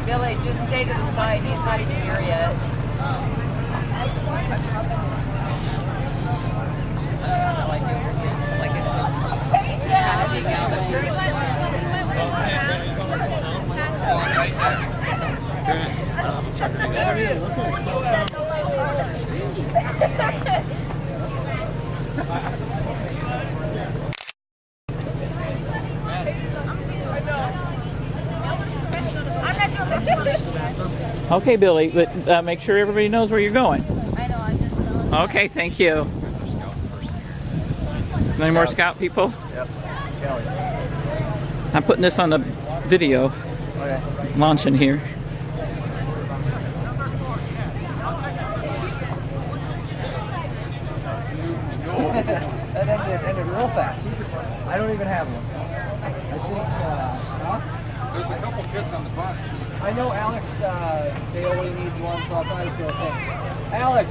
Billy, just stay to the side. He's not even here yet. Like I said, just kind of being out of here. Okay, Billy, but make sure everybody knows where you're going. I know, I'm just telling you. Okay, thank you. Any more scout people? Yep. I'm putting this on the video. Okay. Launching here. That ended real fast. I don't even have one. I think, huh? There's a couple kids on the bus. I know Alex Bailey needs one, so I'll probably just go with him. Alex!